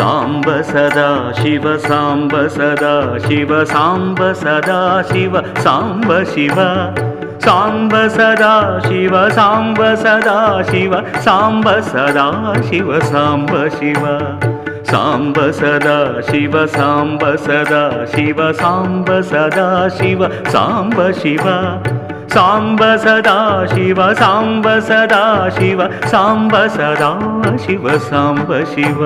साम्ब सदा शिव साम्ब सदा शिव साम्ब सदा शिव साम्ब शिव साम्ब सदा शिव साम्ब सदा शिव साम्ब सदा शिव साम्ब शिव साम्ब सदा शिव साम्ब सदा शिव साम्ब सदा शिव साम्ब शिव साम्ब सदा शिव साम्ब सदा शिव साम्ब सदा शिव साम्ब शिव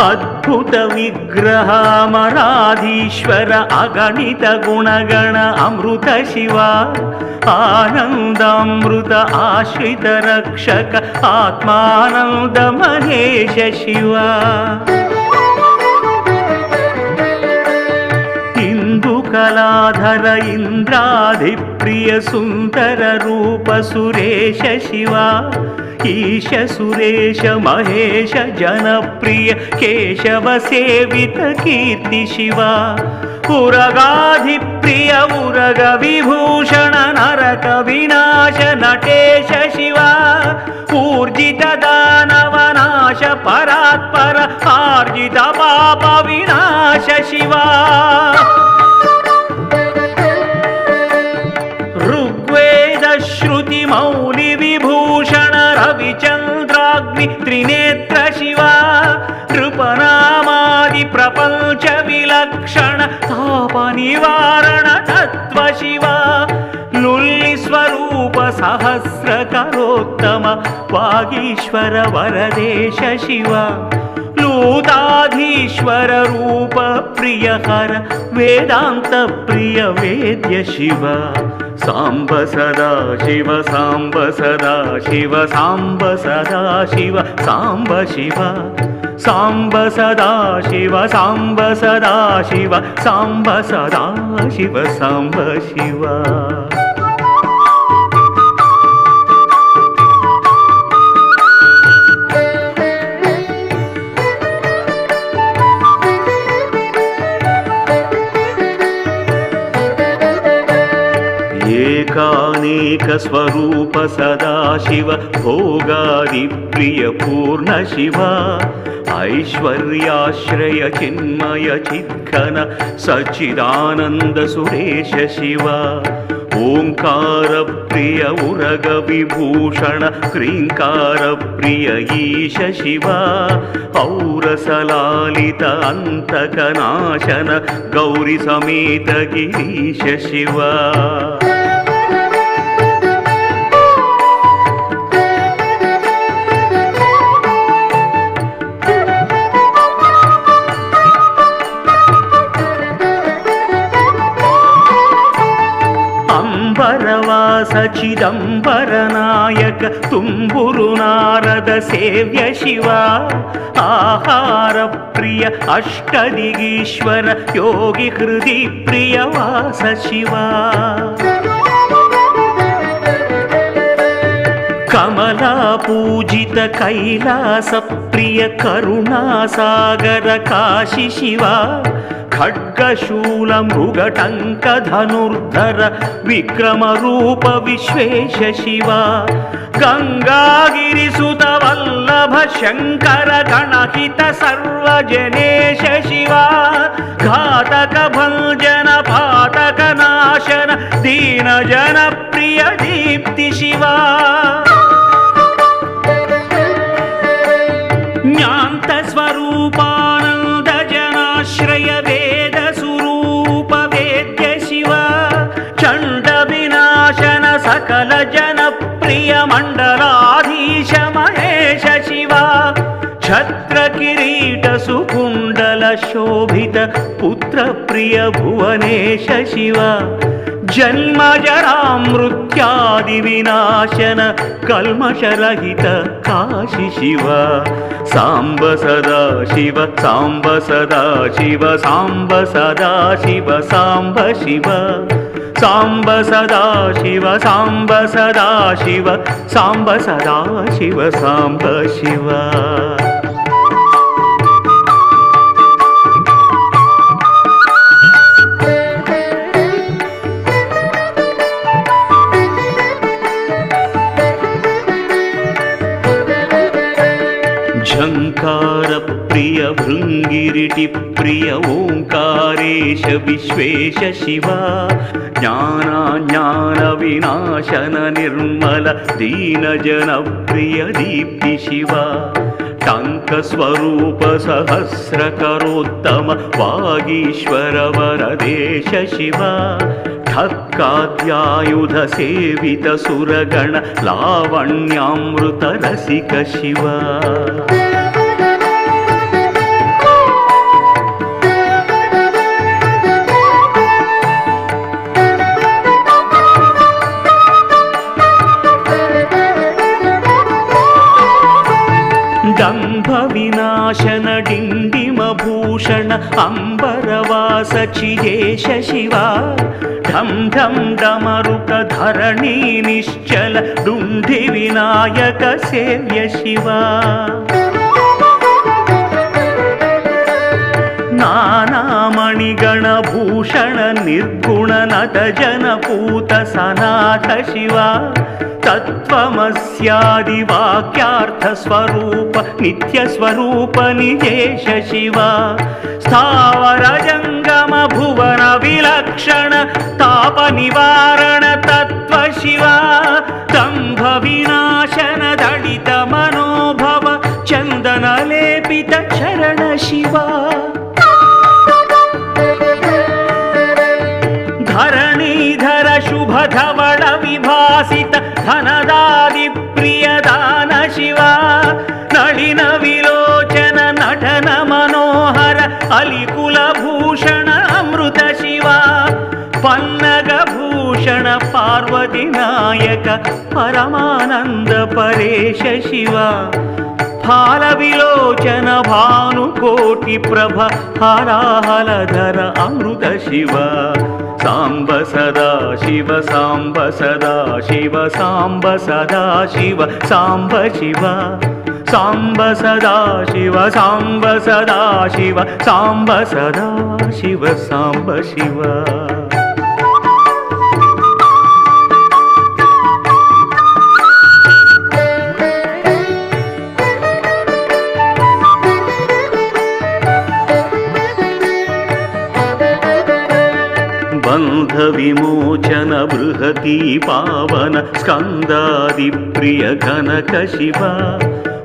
अद्भुत विग्रह अमराधीश्वर अगणित गुणगण अमृत शिवा आनंदामृत आश्रित रक्षक आत्मानंद महेश शिवा इंदुकलाधर इंद्राधिप्रिय सुंदर रूप सुरेश शिवा ईश सुरेश महेश जनप्रिय केशव सेवित कीर्ति शिवा उरगाधिप्रिय उरग विभूषण नरक विनाश नटेश शिवा ऊर्जित दानव नाश परात्पर आर्जित पाप विनाश शिवा ऋग्वेद श्रुति मौलि विभूषण रविचंद्राग्नि त्रिनेत्र शिवा नृपनामादि प्रपंच विलक्षण ताप निवारण तत्व शिवा लुल्ली स्वरूप सहस्र करोत्तम वागीश्वर वरदेश शिवा लूताधीश्वर रूप प्रियकर वेदांत प्रिय वेद्य शिवा साम्ब सदा शिव साम्ब सदा शिव साम्ब सदा शिव साम्ब शिव साम्ब सदा शिव साम्ब सदा शिव साम्ब सदा शिव साम्ब शिव एकानेक स्वरूप सदा शिव भोगादि प्रिय पूर्ण शिवा ऐश्वर्याश्रय चिन्मय चिद्घन सच्चिदानंद सुरेश शिवा ओंकार प्रिय उरग विभूषण क्रींकार प्रिय ईश शिवा औरसलालित अंतकनाशन गौरी समेत गिरीश शिवा सचिदंबर नायक तुम्बुरु नारद सेव्य शिवा आहार प्रिय अष्टदिगीश्वर योगी हृदि प्रिय वास शिवा कमला पूजित कैलास प्रिय करुणा सागर काशी शिवा खड्गशूल मृगटंक धनुर्धर विक्रम रूप विश्वेश शिवा गंगागिरिसुत वल्लभ शंकर गणहित सर्वजनेश शिवा घातक भंजन पातक नाशन दीन जन प्रिय दीप्ति शिवा ज्ञात स्वरूपानंद जनाश्रय वेद स्वरूप वेद्य शिवा चंड विनाशन सकल जन प्रिय मंडलाधीश महेश शिवा छत्र किरीट सुकुंडल शोभित पुत्र प्रिय भुवनेश शिवा जन्म जरा मृत्यादि विनाशन कल्मषरहित काशी शिवा साम्ब सदा शिव साम्ब सदा शिव साम्ब सदा शिव साम्ब शिव साम्ब सदा शिव साम्ब सदा शिव साम्ब सदा शिव साम्ब शिव झङ्कार प्रिय भृङ्गिरिटि प्रिय ओङ्कारेश विश्वेश शिव ज्ञानाज्ञान विनाशन निर्मल दीनजन प्रिय दीप्ति शिव टङ्कस्वरूप सहस्रकरोत्तम वागीश्वर वरदेश शिव ठक्काद्यायुध सेवित सुरगण लावण्यामृत रसिक शिव दंभ विनाशन डिंडिम भूषण अंबरवास चिदेश शिवा ढम ढम डमरुक धरणी निश्चल डुंढि विनायक सेव्य शिवा नानामणिगण भूषण निर्गुण नट जनपूत सनाथ शिवा तत्त्वमस्यादिवाक्यार्थ स्वरूप नित्य स्वरूप निजेश शिवा स्थावर जंगम भुवन विलक्षण ताप निवारण तत्व शिवा दंभ विनाशन दलित मनोभव चंदन लेपित चरण शिवा धरणीधर शुभ धवल विभासित धनदादि प्रिय दान शिवा नलिन विलोचन नटन मनोहर अलिकुल भूषण अमृत शिवा पन्नग भूषण पार्वती नायक परमानंद परेश शिवा फाल विलोचन भानुकोटि प्रभ हराहलधर अमृत शिवा सांब सदा शिव सांब सदा शिव सांब सदा शिव सांब शिव सांब सदा शिव सांब सदा शिव सांब सदा शिव सांब शिव बंध विमोचन बृहती पावन स्कंदादि प्रिय घनक शिवा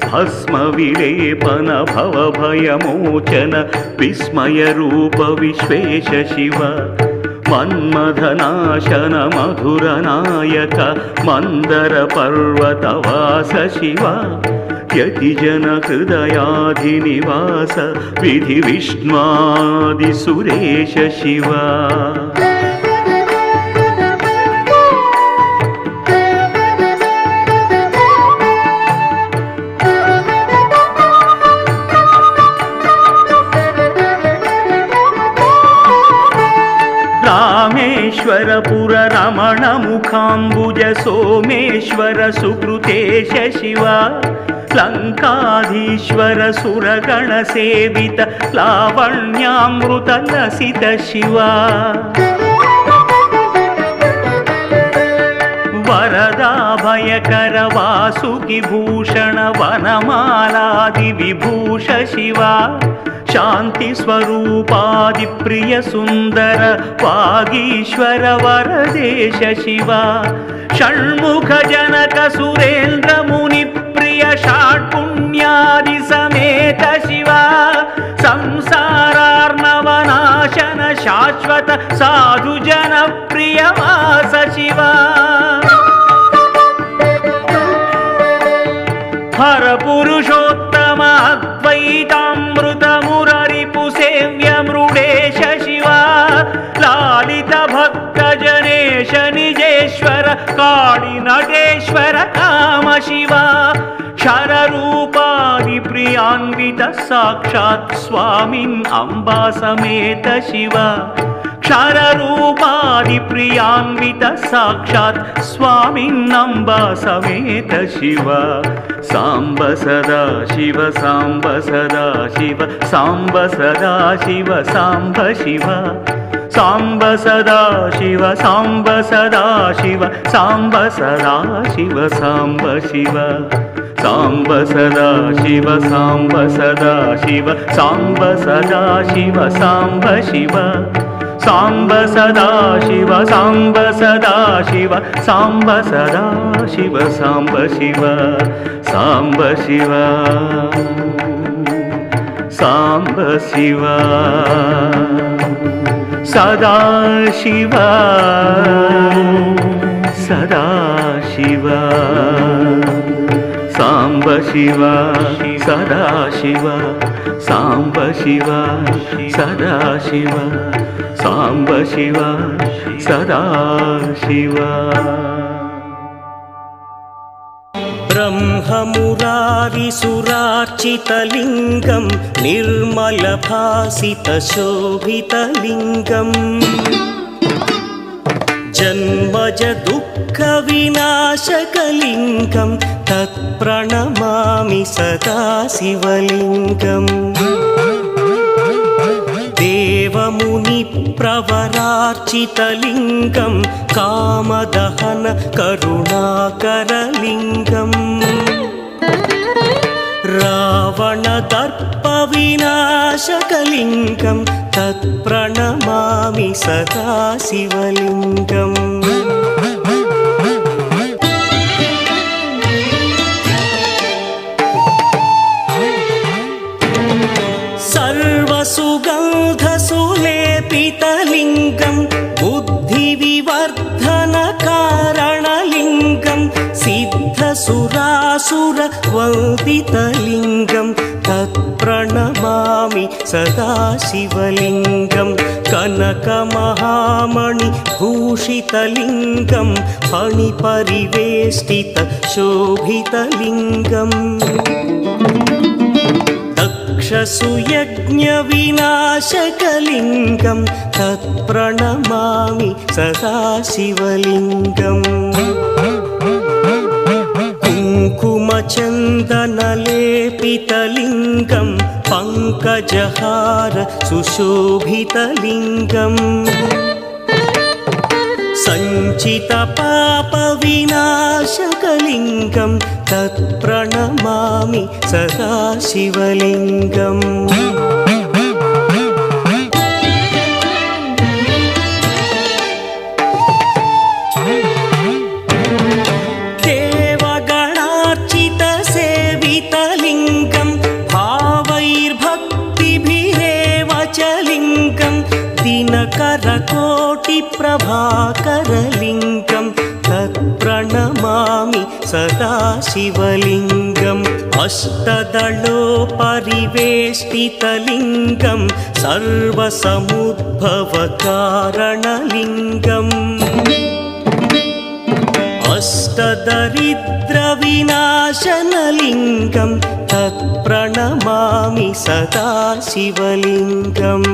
भस्म विलेपन भव भयमोचन विस्मय रूप विश्वेश शिवा मन्मथनाशन मधुर नायक मंदर पर्वतवास शिवा यतिजन हृदयाधिनिवास विधि विष्णुआदि सुरेश शिवा रामेश्वर पुर रमण मुखाम्बुज सोमेश्वर सुकृतेश शिवा लंकाधीश्वर सुरगण सेवित लावण्यामृत लसित शिवा वरदा भयकर वासुकि भूषण वनमालादि विभूष शिवा शांति स्वरूपादि प्रिय सुंदर वागीश्वर वरदेश शिवा षण्मुख जनक सुरेंद्र मुनि प्रिय षाट्पुण्यादि समेत शिवा संसारार्णवनाशन शाश्वत साधु जन प्रिय वास शिवा हर पुरुषोत्तम अद्वैतामृत मुररिपु सेव्य मृडेश शिवा लालित भक्त जनेश निजेश्वर काळि नटेश्वर काम शिवा क्षर रूपादि प्रियान्वित साक्षात् स्वामिन् अम्बा समेत शिवा क्षर रूपादि प्रियान्वित साक्षात् स्वामिन् अम्बा समेत शिवा सांब सदा शिव सांब सदा शिव सांब सदा शिव सांब शिव सांब सदा शिव सांब सदा शिव सांब सदा शिव सांब शिव साम्ब सदा शिव साम्ब सदा शिव साम्ब सदा शिव साम्ब शिव साम्ब सदा शिव साम्ब सदा शिव साम्ब सदा शिव साम्ब शिव साम्ब शिव साम्ब शिव सदा शिव सदा शिव साम्ब शिव सदा शिव साम्ब शिव सदा शिव साम्ब शिव सदा शिव ब्रह्ममुरारिसुरार्चितलिङ्गं निर्मलभासितशोभितलिङ्गम् जन्मज दुःखविनाशकलिङ्गं तत्प्रणमामि सदा शिवलिङ्गम् देवमुनिप्रवरार्चितलिङ्गं कामदहन करुणाकरलिङ्गम् रावणदर्पविनाशकलिङ्गं तत्प्रणमामि सदा शिवलिङ्गम् सर्वसुगन्धसुलेपितलिङ्गं बुद्धिविवर्धनकारणलिङ्गं सिद्धसुरासुरवन्दितलिङ्गं तत्प्रणमामि सदा शिवलिङ्गं कनकमहामणिभूषितलिङ्गं फणिपरिवेष्टितशोभितलिङ्गम् दक्षसुयज्ञविनाशकलिङ्गं तत्प्रणमामि सदा शिवलिङ्गम् कुङ्कुमचन्दनलेपितलिङ्गं पङ्कजहार सुशोभितलिङ्गम् सञ्चितपापविनाशकलिङ्गं तत्प्रणमामि सदा शिवलिङ्गम् देवगणार्चितसेवितलिङ्गं भावैर्भक्तिभिरेव च लिङ्गं दिनकरकोटिप्रभाकरलिङ्गं तत्प्रणमामि सदा शिवलिङ्गम् अष्टदलोपरिवेष्टितलिङ्गं सर्वसमुद्भवकारणलिङ्गम् अष्टदरिद्रविनाशनलिङ्गं तत्प्रणमामि सदा शिवलिङ्गम्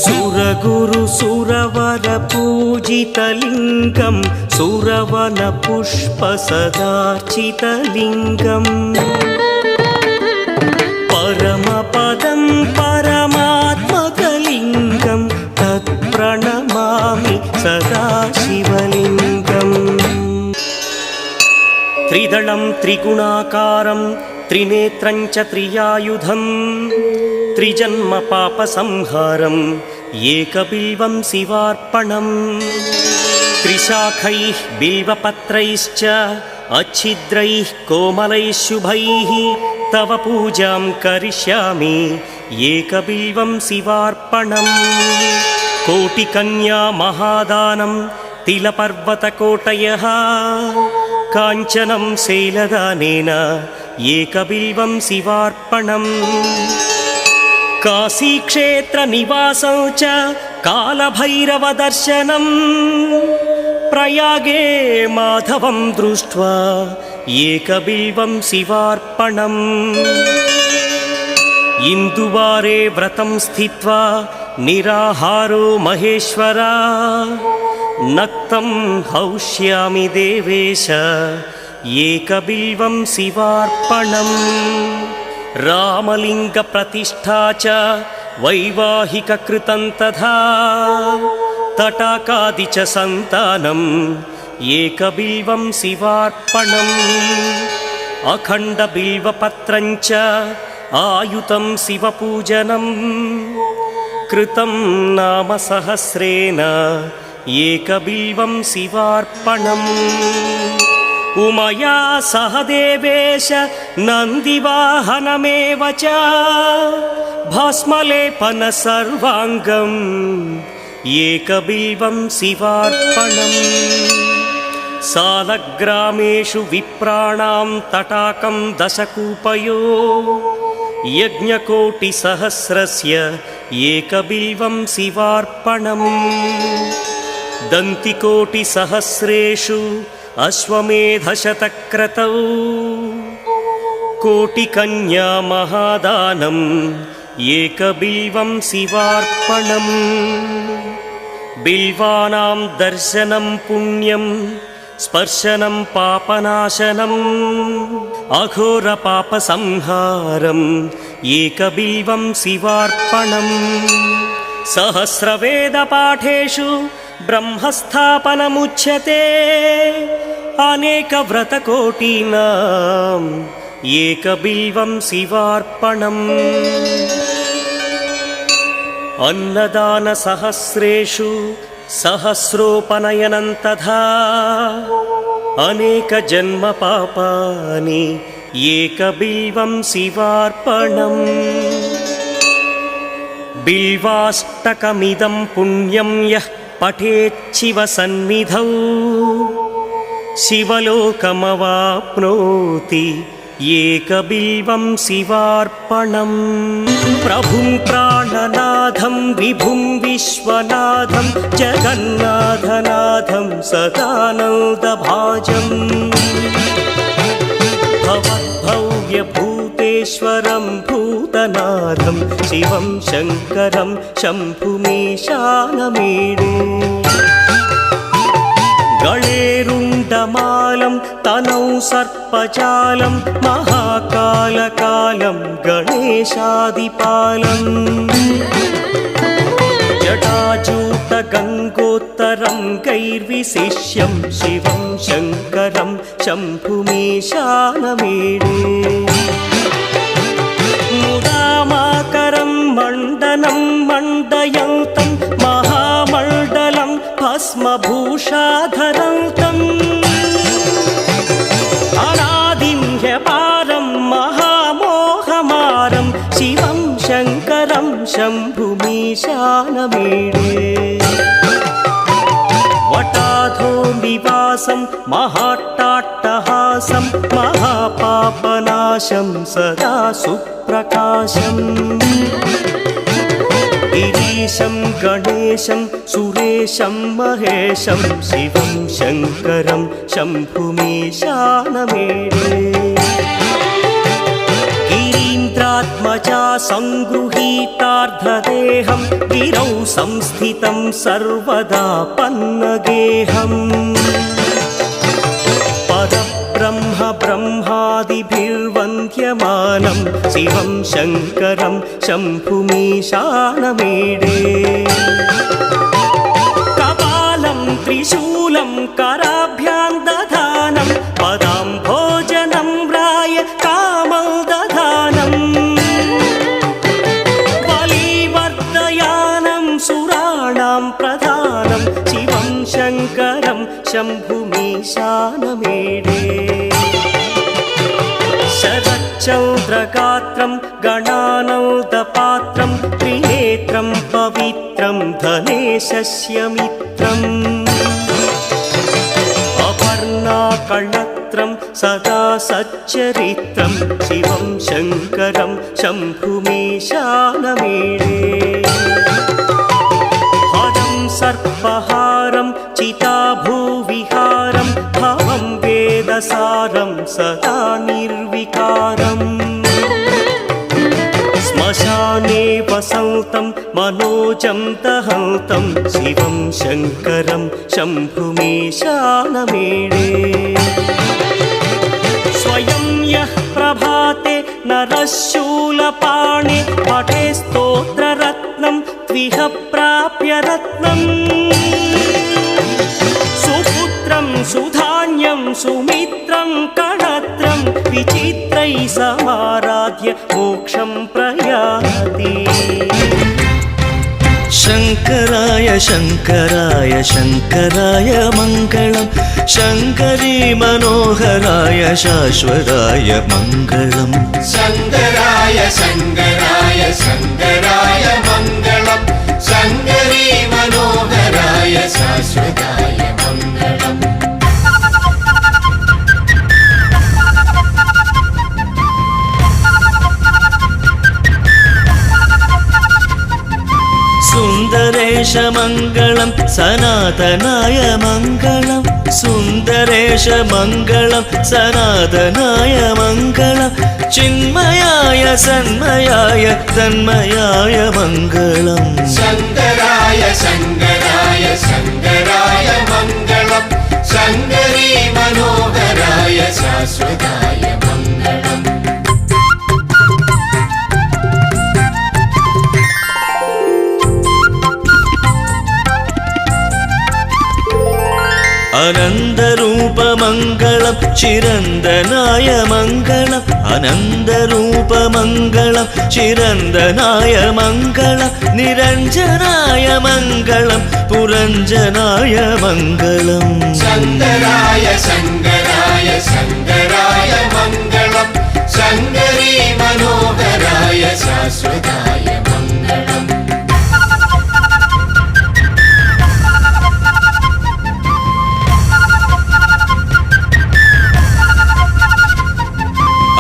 सुरगुरुसुरवरपूजितलिङ्गं सुरवनपुष्पसदार्चितलिङ्गम् परमपदं परमात्मकलिङ्गं तत्प्रणमामि सदा शिवलिङ्गम् त्रिदलं त्रिगुणाकारं त्रिनेत्रं च त्रियायुधं त्रिजन्मपापसंहारम् एकबिल्वं शिवार्पणम् त्रिशाखैः बिल्वपत्रैश्च अच्छिद्रैः कोमलैः शुभैः तव पूजां करिष्यामि एकबिल्वं शिवार्पणम् कोटिकन्या महादानं तिलपर्वतकोटयः काञ्चनं शैलदानेन एकबिल्वं शिवार्पणम् काशीक्षेत्रनिवासं च कालभैरवदर्शनम् प्रयागे माधवं दृष्ट्वा एकबिल्वं शिवार्पणम् इन्दुवारे व्रतं स्थित्वा निराहारो महेश्वरा नक्तं हौष्यामि देवेश एकबिल्वं शिवार्पणम् रामलिङ्गप्रतिष्ठा च वैवाहिककृतं तथा तटाकादि च सन्तानम् ఏకబిల్వం శివార్పణం అఖండబిల్వపత్రం చ ఆయుతం శివపూజనం కృతం నామ సహస్రేణ ఏకబిల్వం శివార్పణం ఉమయా సహ దేవేశ నందివాహనమేవ చ భస్మలేపన సర్వాంగం ఏకబిల్వం శివార్పణం సాలగ్రామేషు విప్రాణాం తటాకం దశకూపయో యజ్ఞకోటిసహస్రస్య ఏకబిల్వం శివార్పణం దంతికోటిసహస్రేషు అశ్వమేధశతక్రతౌ కోటికన్యా మహాదానం ఏకబిల్వం శివార్పణం బిల్వానాం దర్శనం పుణ్యం స్పర్శనం పాపనాశనం అఘోర పాప సంహారం ఏకబిల్వం శివార్పణం సహస్రవేద పాఠేషు బ్రహ్మస్థాపనముచ్యతే అనేక వ్రతకోటీనాం ఏకబిల్వం శివార్పణం అన్నదాన సహస్రేషు సహస్రోపనయనం తథా అనేక జన్మ పాపాని ఏకబిల్వం శివార్పణం బిల్వాష్టకమిదం పుణ్యం యః పఠేచ్చివ సన్నిధౌ శివలోకమవాప్నోతి ఏకబిల్వం శివార్పణం ప్రభుం ప్రాణనాథం విభుం విశ్వనాథం జగన్నాథనాథం సదానందభాజం భవద్భవ్యభూతేశ్వరం భూతనాథం శివం శంకరం శంభుమీశానమీడే గళేరుండమాలం తనౌ సర్పజాలం మహాకాలకాలం గణేశాదిపాలం జటాజూట గంగోత్తరం గైర్విశిష్యం శివం శంకరం శంభుమీశానమీడే ముదామాకరం మండనం మండయంతం మహామండలం భస్మభూషాధరంతం అనాదిం హ్యపారం మహామోహమారం శివం శంకరం శంభుమీశానమీడే వటాధో నివాసం మహాట్టాట్టహాసం మహాపాపనాశం సదా సుప్రకాశం గిరీశం గణేశం సురేశం మహేశం శివం శంకరం శంభుమీశానమీడే గిరీంద్రాత్మజా సంగృహీతార్ధదేహం గిరౌ సంస్థితం సర్వదా పన్నగేహం పరబ్రహ్మ బ్రహ్మాదిభిర్వంద్యమానం శివం శంకరం శంభుమీశానమీడే కపాలం త్రిశూలం కరాభ్యాం దధానం పదాం భోజనం రాయ కామం దధానం బలివర్ధయానం సురాణాం ప్రధానం శివం శంకరం శంభుమీశానమీడే శరచ్చంద్రగాత్రం గణానౌదపాత్రం త్రినేత్రం పవిత్రం ధనేశస్య మిత్రం అపర్ణాకళత్రం సదా సచ్చరిత్రం శివం శంకరం శంభుమీశానమీడే హరం సర్పహారం చితాభూవిహారం భవం వేదసారం సదా నిర్వికారం శ్మశానే వసంతం మనోజం దహంతం శివం శంకరం శంభుమీశానమీడే స్వయం యః ప్రభాతే నరశూలపాణి పఠే స్తోత్రరత్నం త్విహ ప్రాప్య రత్నం సుపుత్రం सुधान्यं सुमित्रं कणत्रं विचित्रैः समाराध्य मोक्षं प्रयाति शङ्कराय शङ्कराय शङ्कराय मङ्गलं शङ्करी मनोहराय शाश्वताय मङ्गलम् शङ्कराय शङ्कराय शङ्कराय मङ्गलं शङ्करी मनोहराय शाश्वताय मङ्गलम् सुन्दरेश मङ्गलं सनातनाय मङ्गलं सुन्दरेश मङ्गलं सनातनाय मङ्गलं चिन्मयाय सन्मयाय तन्मयाय मङ्गलम् शङ्कराय शङ्कराय शङ्कराय मङ्गलं शङ्करी मनोहराय शाश्वताय मङ्गलम् अनन्दरूपमङ्गलं चिरन्दनाय मङ्गलम् अनन्दरूपमङ्गलं चिरन्दनाय मङ्गलं निरञ्जनाय मङ्गलं पुरञ्जनाय मङ्गलम् शङ्कराय शङ्कराय शङ्कराय मङ्गलं शङ्करी मनोहराय शाश्वताय मङ्गलम्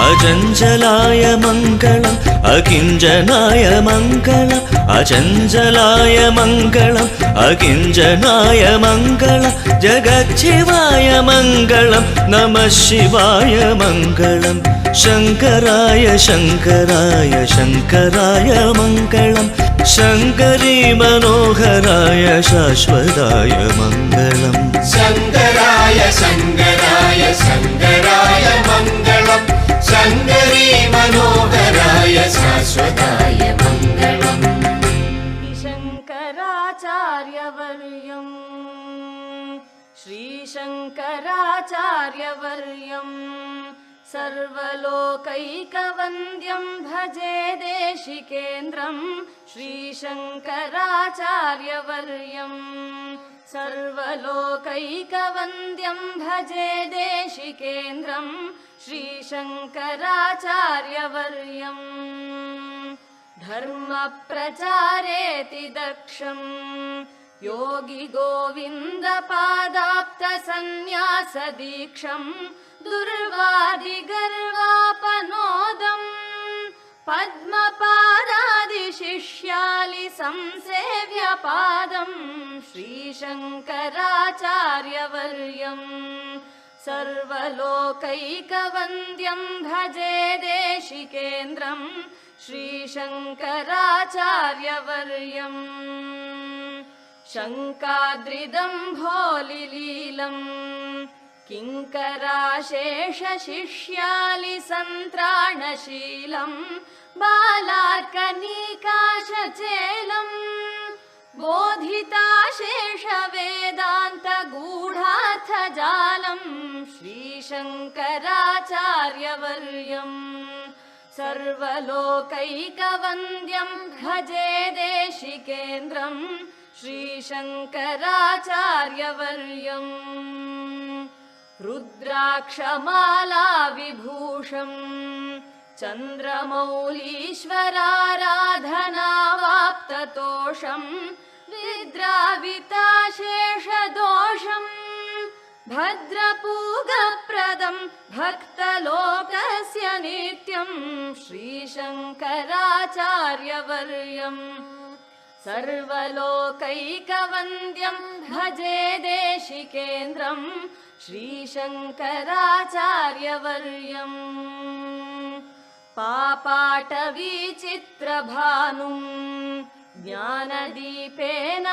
अचञ्चलाय मङ्गलम् अकिञ्चनाय मङ्गलम् अचञ्चलाय मङ्गलम् अकिञ्चनाय मङ्गलं जगज्जीवाय मङ्गलं नमः शिवाय मङ्गलं शङ्कराय शङ्कराय शङ्कराय मङ्गलं शङ्करी मनोहराय शाश्वताय मङ्गलम् शङ्कराय शङ्कराय शङ्कराय मङ्गलं शङ्करी मनोहराय शाश्वताय मङ्गलम् शङ्कराचार्यवर्यम् श्रीशङ्कराचार्यवर्यम् सर्वलोकैकवन्द्यं भजे देशिकेन्द्रं श्रीशङ्कराचार्यवर्यम् सर्वलोकैकवन्द्यं भजे देशिकेन्द्रं श्रीशङ्कराचार्यवर्यम् धर्मप्रचारेति दक्षम् योगी गोविन्दपादाप्तसन्न्यासदीक्षम् दुर्वादिगर्वापनोदम् पद्मपादादिशिष्यालि संसेव्यपादम् श्रीशङ्कराचार्यवर्यम् सर्वलोकैकवन्द्यं भजे देशिकेन्द्रं श्रीशङ्कराचार्यवर्यम् शङ्काद्रिदम्भोलिलीलम् किङ्कराशेषशिष्यालि सन्त्राणशीलं बालार्कनीकाशचेलम् बोधिताशेषवेदान्तगूढार्थजालं श्रीशङ्कराचार्यवर्यम् सर्वलोकैकवन्द्यं भजे देशिकेन्द्रं श्रीशङ्कराचार्यवर्यम् रुद्राक्षमालाविभूषम् चन्द्रमौलीश्वराराधनावाप्ततोषम् विद्राविताशेषदोषम् भद्रपूगप्रदं भक्तलोकस्य नित्यं श्रीशङ्कराचार्यवर्यम् सर्वलोकैकवन्द्यं भजे देशिकेन्द्रं श्रीशङ्कराचार्यवर्यम् पापाटवीचित्रभानुं ज्ञानदीपेन